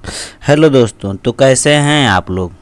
Hello दोस्तों, तो कैसे हैं आप लोग।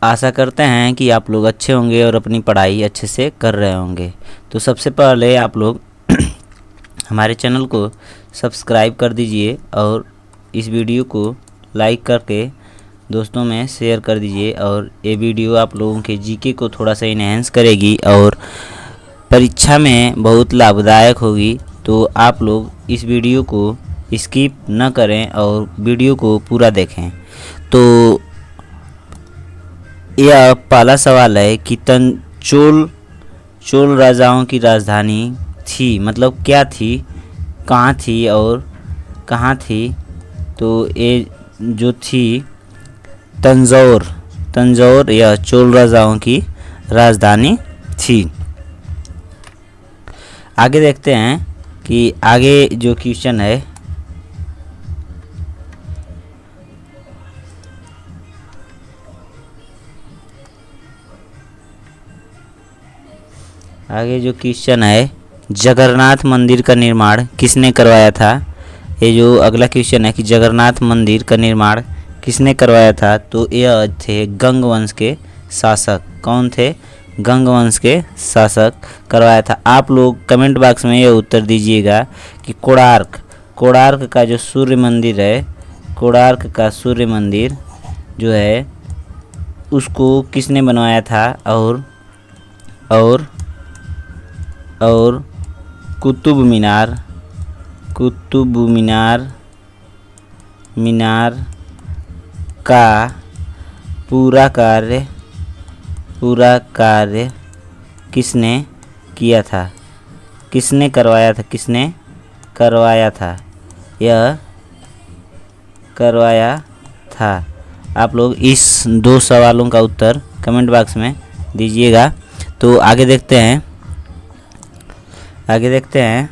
आशा करते हैं कि आप लोग अच्छे होंगे और अपनी पढ़ाई अच्छे से कर रहे होंगे। तो सबसे पहले आप लोग हमारे चैनल को सब्सक्राइब कर दीजिए और इस वीडियो को लाइक करके दोस्तों में शेयर कर दीजिए। और ये वीडियो आप लोगों के जीके को थोड़ा सा इन्हेंस करेगी और परीक्षा में बहुत लाभदायक होगी। तो आप लोग इस वीडियो को स्किप न करें और वीडियो को पूरा देखें। तो यह पहला सवाल है कि चोल राजाओं की राजधानी थी, मतलब क्या थी, कहाँ थी और कहाँ थी। तो ये जो थी तंजौर यह चोल राजाओं की राजधानी थी। आगे देखते हैं कि आगे जो क्वेश्चन है, जगन्नाथ मंदिर का निर्माण किसने करवाया था। ये जो अगला क्वेश्चन है कि जगन्नाथ मंदिर का निर्माण किसने करवाया था। तो यह थे गंग वंश के शासक। कौन थे? गंग वंश के शासक करवाया था। आप लोग कमेंट बॉक्स में यह उत्तर दीजिएगा कि कोणार्क का जो सूर्य मंदिर है, कोणार्क का सूर्य मंदिर जो है उसको किसने बनवाया था। और कुतुब मीनार का पूरा कार्य किसने किया था, किसने करवाया था। आप लोग इस दो सवालों का उत्तर कमेंट बॉक्स में दीजिएगा। तो आगे देखते हैं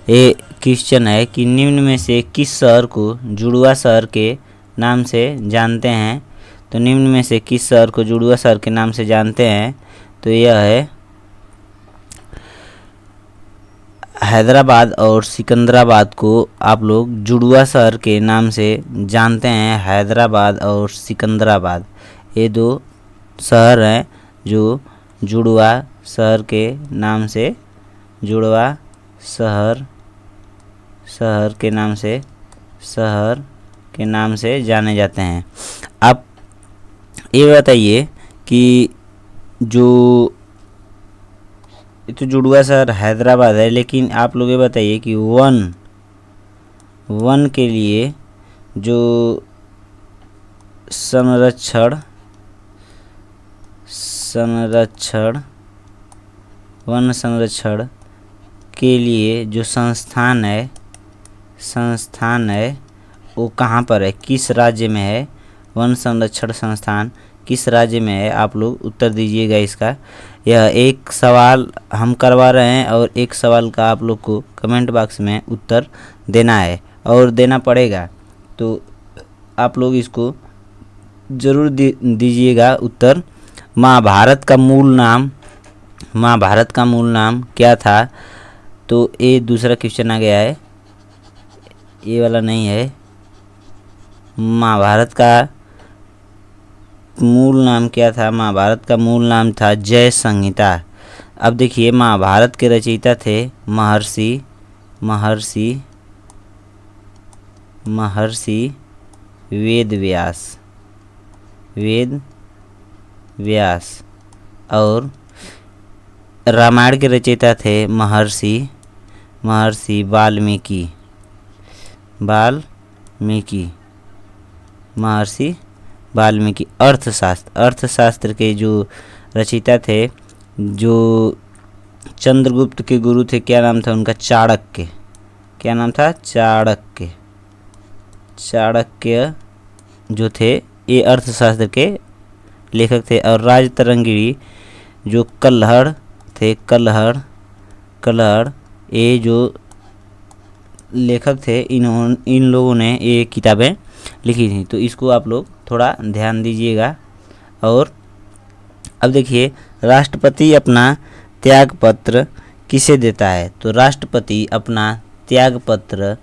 ये क्वेश्चन है कि निम्न में से किस शहर को जुड़वा शहर के नाम से जानते हैं। तो निम्न में से किस शहर को जुड़वा शहर के नाम से जानते हैं। तो यह है हैदराबाद और सिकंदराबाद को आप लोग जुड़वा शहर के नाम से जानते हैं। हैदराबाद और सिकंदराबाद ये दो शहर हैं जो जुड़वा शहर के नाम से के नाम से जाने जाते हैं। आप ये बताइए कि जो तो जुड़वा शहर हैदराबाद है, लेकिन आप लोग ये बताइए कि वन के लिए जो संरक्षण वन संरक्षण के लिए जो संस्थान है वो कहाँ पर है, किस राज्य में है। वन संरक्षण संस्थान किस राज्य में है। आप लोग उत्तर दीजिएगा इसका। यह एक सवाल हम करवा रहे हैं और एक सवाल का आप लोग को कमेंट बॉक्स में उत्तर देना है और देना पड़ेगा। तो आप लोग इसको ज़रूर दीजिएगा उत्तर। महाभारत का मूल नाम क्या था। तो ये दूसरा क्वेश्चन आ गया है, ये वाला नहीं है। महाभारत का मूल नाम क्या था। महाभारत का मूल नाम था जय संहिता। अब देखिए, महाभारत के रचयिता थे महर्षि वेद व्यास और रामायण के रचयिता थे महर्षि वाल्मीकि। अर्थशास्त्र के जो रचयिता थे, जो चंद्रगुप्त के गुरु थे, क्या नाम था उनका? चाणक्य जो थे ये अर्थशास्त्र के लेखक थे। और राजतरंगिणी जो कल्हड़ ये जो लेखक थे, इन लोगों ने ये किताबें लिखी थी। तो इसको आप लोग थोड़ा ध्यान दीजिएगा। और अब देखिए, राष्ट्रपति अपना त्यागपत्र किसे देता है? तो राष्ट्रपति अपना त्यागपत्र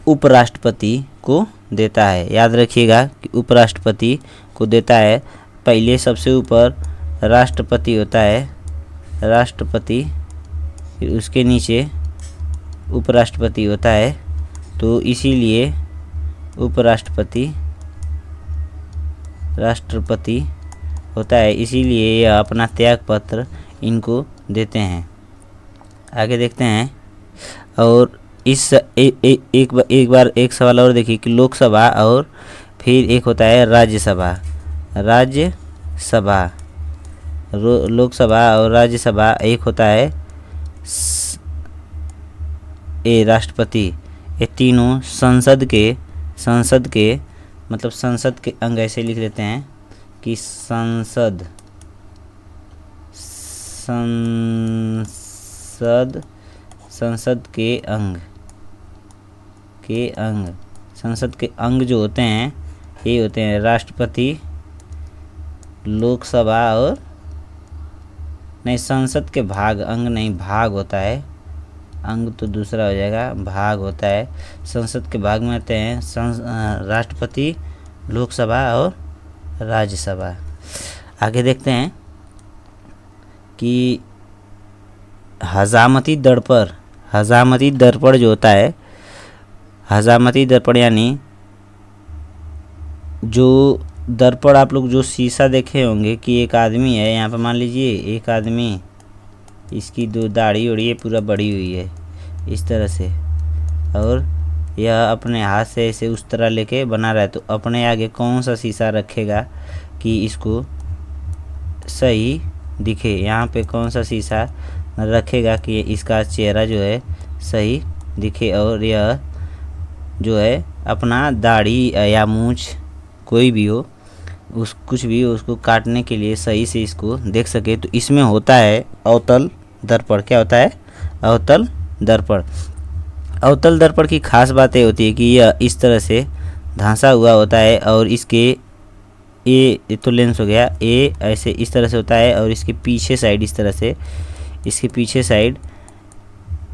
उपराष्ट्रपति को देता है। याद रखिएगा कि उपराष्ट्रपति को देता है। पहले सबसे ऊपर राष्ट्रपति होता है, राष्ट्रपति, फिर उसके नीचे उपराष्ट्रपति होता है। तो इसीलिए उपराष्ट्रपति राष्ट्रपति होता है, इसीलिए यह अपना त्यागपत्र इनको देते हैं। आगे देखते हैं। और इस एक बार एक सवाल और देखिए कि लोकसभा और फिर एक होता है राज्यसभा। राज्यसभा, लोकसभा और राज्यसभा, एक होता है राष्ट्रपति। ये तीनों संसद के मतलब संसद के अंग ऐसे लिख लेते हैं कि संसद के अंग संसद के अंग जो होते हैं ये होते हैं राष्ट्रपति, लोकसभा और नहीं, संसद के भाग, अंग नहीं, भाग होता है। अंग तो दूसरा हो जाएगा, भाग होता है। संसद के भाग में आते हैं राष्ट्रपति, लोकसभा और राज्यसभा। आगे देखते हैं कि हजामती दर्पण जो होता है, हजामती दर्पण यानी जो दर्पण, आप लोग जो शीशा देखे होंगे कि एक आदमी है, यहाँ पे मान लीजिए एक आदमी, इसकी दो दाढ़ी उड़ी है, पूरा बड़ी हुई है इस तरह से, और यह अपने हाथ से ऐसे उस तरह लेके बना रहा है। तो अपने आगे कौन सा शीशा रखेगा कि इसको सही दिखे? यहाँ पे कौन सा शीशा रखेगा कि इसका चेहरा जो है सही दिखे, और यह जो है अपना दाढ़ी या मूंछ कोई भी हो, कुछ भी हो, उसको काटने के लिए सही से इसको देख सके। तो इसमें होता है अवतल दर्पण। क्या होता है? अवतल दर्पण। अवतल दर्पण की खास बात ये होती है कि यह इस तरह से धंसा हुआ होता है, और इसके ये तो लेंस हो गया, ये ऐसे इस तरह से होता है, और इसके पीछे साइड इस तरह से, इसके पीछे साइड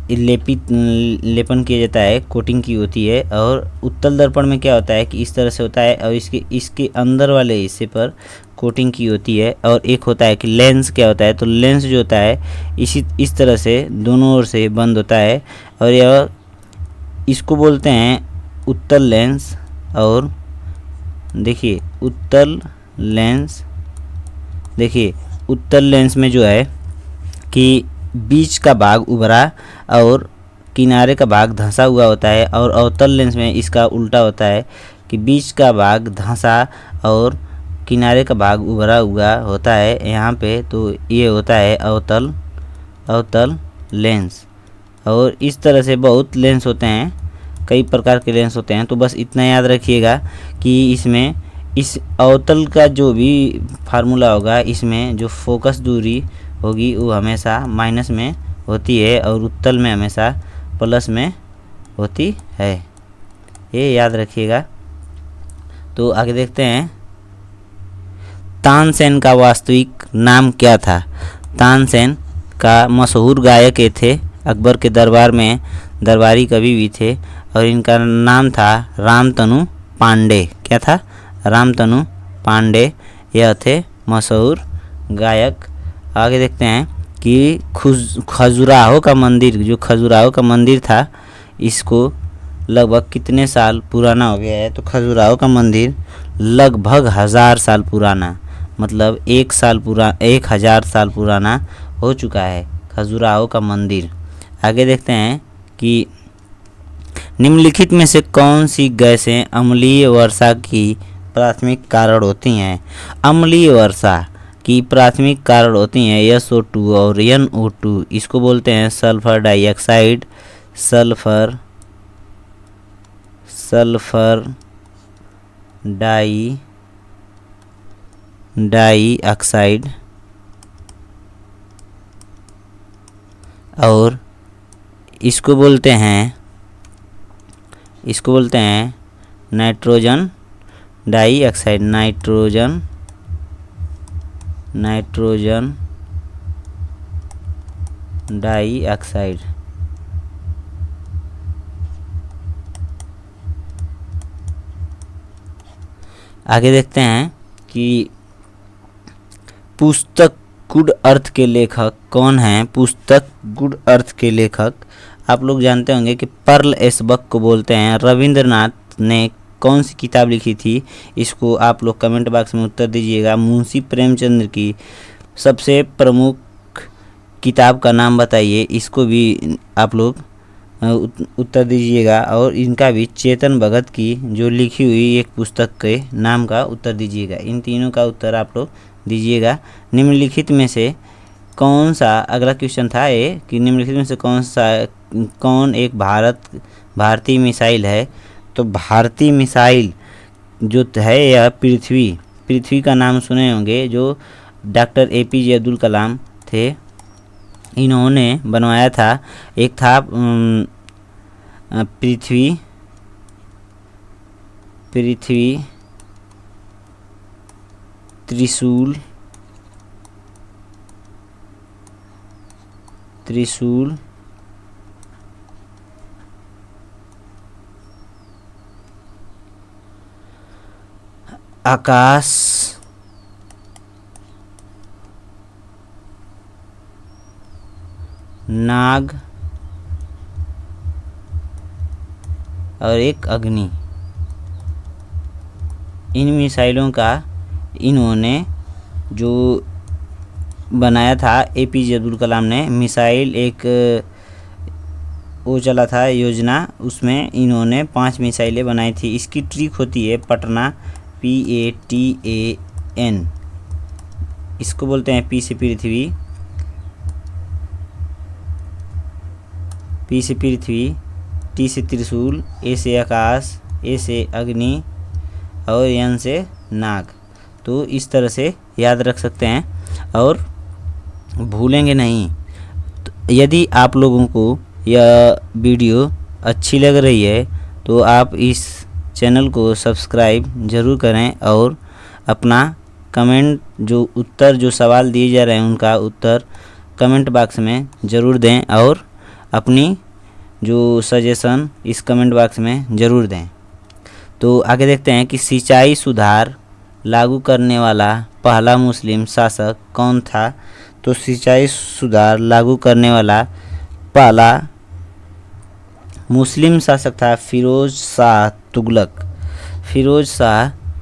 लेपन किया जाता है, कोटिंग की होती है। और उत्तल दर्पण में क्या होता है कि इस तरह से होता है, और इसके अंदर वाले हिस्से पर कोटिंग की होती है। और एक होता है कि लेंस। क्या होता है? तो लेंस जो होता है इस तरह से दोनों ओर से बंद होता है, और यह इसको बोलते हैं उत्तल लेंस। और देखिए उत्तल लेंस, देखिए उत्तल लेंस में जो है कि बीच का भाग उभरा और किनारे का भाग धंसा हुआ होता है, और अवतल लेंस में इसका उल्टा होता है कि बीच का भाग धंसा और किनारे का भाग उभरा हुआ होता है यहाँ पे। तो ये होता है अवतल लेंस। और इस तरह से बहुत लेंस होते हैं, कई प्रकार के लेंस होते हैं। तो बस इतना याद रखिएगा कि इसमें इस अवतल का जो भी फार्मूला होगा, इसमें जो फोकस दूरी होगी वो हमेशा माइनस में होती है, और उत्तल में हमेशा प्लस में होती है। ये याद रखिएगा। तो आगे देखते हैं, तानसेन का वास्तविक नाम क्या था? तानसेन का मशहूर गायक ये थे, अकबर के दरबार में दरबारी कवि भी थे, और इनका नाम था रामतनु पांडे। क्या था? रामतनु पांडे, यह थे मशहूर गायक। आगे देखते हैं कि खजुराहो का मंदिर, जो खजुराहो का मंदिर था, इसको लगभग कितने साल पुराना हो गया है? तो खजुराहो का मंदिर लगभग 1000 साल पुराना, मतलब 1000 साल पुराना हो चुका है खजुराहो का मंदिर। आगे देखते हैं कि निम्नलिखित में से कौन सी गैसें अम्लीय वर्षा की प्राथमिक कारण होती हैं? अम्लीय वर्षा की प्राथमिक कारण होती हैं SO2 और NO2। इसको बोलते हैं सल्फर डाइऑक्साइड, सल्फर डाइऑक्साइड, और इसको बोलते हैं नाइट्रोजन डाइऑक्साइड, नाइट्रोजन डाइऑक्साइड। आगे देखते हैं कि पुस्तक गुड अर्थ के लेखक कौन हैं। पुस्तक गुड अर्थ के लेखक आप लोग जानते होंगे कि पर्ल एस बक को बोलते हैं। रविंद्रनाथ ने कौन सी किताब लिखी थी, इसको आप लोग कमेंट बॉक्स में उत्तर दीजिएगा। मुंशी प्रेमचंद्र की सबसे प्रमुख किताब का नाम बताइए, इसको भी आप लोग उत्तर दीजिएगा। और इनका भी चेतन भगत की जो लिखी हुई एक पुस्तक के नाम का उत्तर दीजिएगा। इन तीनों का उत्तर आप लोग दीजिएगा। निम्नलिखित में से कौन सा, अगला क्वेश्चन था ये कि निम्नलिखित में से कौन एक भारतीय मिसाइल है। तो भारतीय मिसाइल जो है यह पृथ्वी का नाम सुने होंगे, जो डॉक्टर APJ अब्दुल कलाम थे, इन्होंने बनवाया था। एक था पृथ्वी त्रिशूल आकाश नाग और एक अग्नि। इन मिसाइलों का इन्होंने जो बनाया था APJ अब्दुल कलाम ने, मिसाइल एक वो चला था योजना, उसमें इन्होंने 5 मिसाइलें बनाई थी। इसकी ट्रिक होती है पटना, PATAN। इसको बोलते हैं P से पृथ्वी, P से पृथ्वी, T से त्रिशूल, A से आकाश, A से अग्नि और N से नाग। तो इस तरह से याद रख सकते हैं और भूलेंगे नहीं। तो यदि आप लोगों को यह वीडियो अच्छी लग रही है तो आप इस चैनल को सब्सक्राइब ज़रूर करें और अपना कमेंट, जो सवाल दिए जा रहे हैं उनका उत्तर कमेंट बॉक्स में ज़रूर दें और अपनी जो सजेशन इस कमेंट बॉक्स में ज़रूर दें। तो आगे देखते हैं कि सिंचाई सुधार लागू करने वाला पहला मुस्लिम शासक कौन था। तो सिंचाई सुधार लागू करने वाला पहला मुस्लिम शासक था फिरोज शाह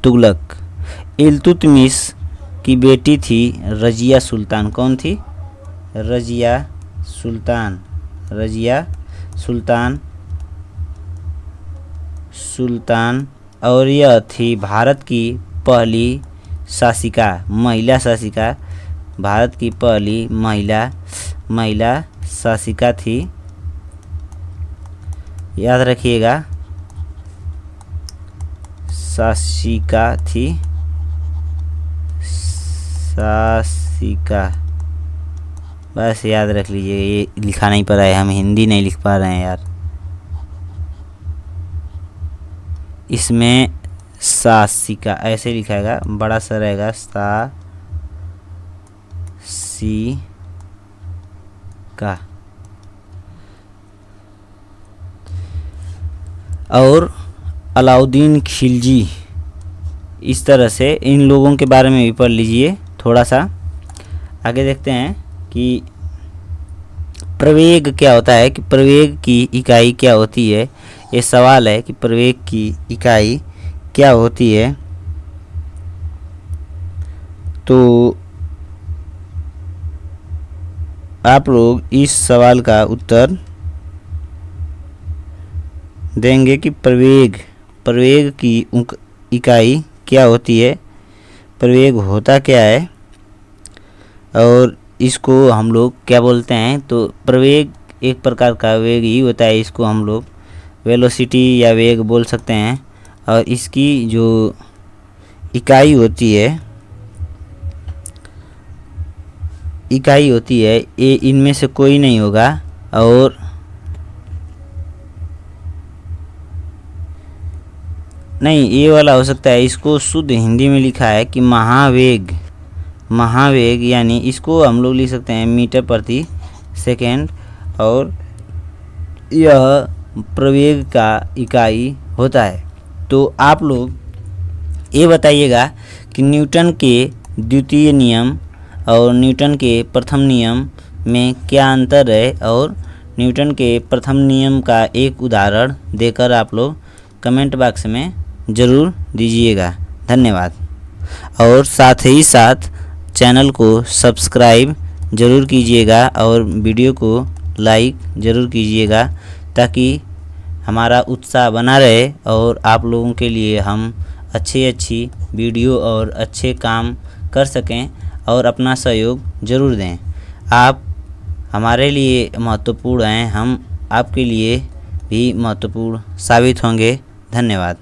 तुगलक। इल्तुतमिश की बेटी थी रजिया सुल्तान। कौन थी? रजिया सुल्तान। और यह थी भारत की पहली महिला शासिका। भारत की पहली महिला शासिका थी, याद रखिएगा, शासिका। बस याद रख लीजिए, ये लिखा नहीं पा रहा है, हम हिंदी नहीं लिख पा रहे हैं यार। इसमें शासिका ऐसे लिखाएगा, बड़ा सा रहेगा शासिका। और अलाउद्दीन खिलजी, इस तरह से इन लोगों के बारे में भी पढ़ लीजिए थोड़ा सा। आगे देखते हैं कि प्रवेग क्या होता है, कि प्रवेग की इकाई क्या होती है। ये सवाल है कि प्रवेग की इकाई क्या होती है। तो आप लोग इस सवाल का उत्तर देंगे कि प्रवेग की इकाई क्या होती है, प्रवेग होता क्या है और इसको हम लोग क्या बोलते हैं। तो प्रवेग एक प्रकार का वेग ही होता है, इसको हम लोग वेलोसिटी या वेग बोल सकते हैं। और इसकी जो इकाई होती है ये इनमें से कोई नहीं होगा। और नहीं, ये वाला हो सकता है। इसको शुद्ध हिंदी में लिखा है कि महावेग, यानी इसको हम लोग लिख सकते हैं मीटर प्रति सेकेंड और यह प्रवेग का इकाई होता है। तो आप लोग ये बताइएगा कि न्यूटन के द्वितीय नियम और न्यूटन के प्रथम नियम में क्या अंतर है, और न्यूटन के प्रथम नियम का एक उदाहरण देकर आप लोग कमेंट बॉक्स में ज़रूर दीजिएगा। धन्यवाद। और साथ ही साथ चैनल को सब्सक्राइब ज़रूर कीजिएगा और वीडियो को लाइक ज़रूर कीजिएगा, ताकि हमारा उत्साह बना रहे और आप लोगों के लिए हम अच्छी वीडियो और अच्छे काम कर सकें और अपना सहयोग ज़रूर दें। आप हमारे लिए महत्वपूर्ण हैं, हम आपके लिए भी महत्वपूर्ण साबित होंगे। धन्यवाद।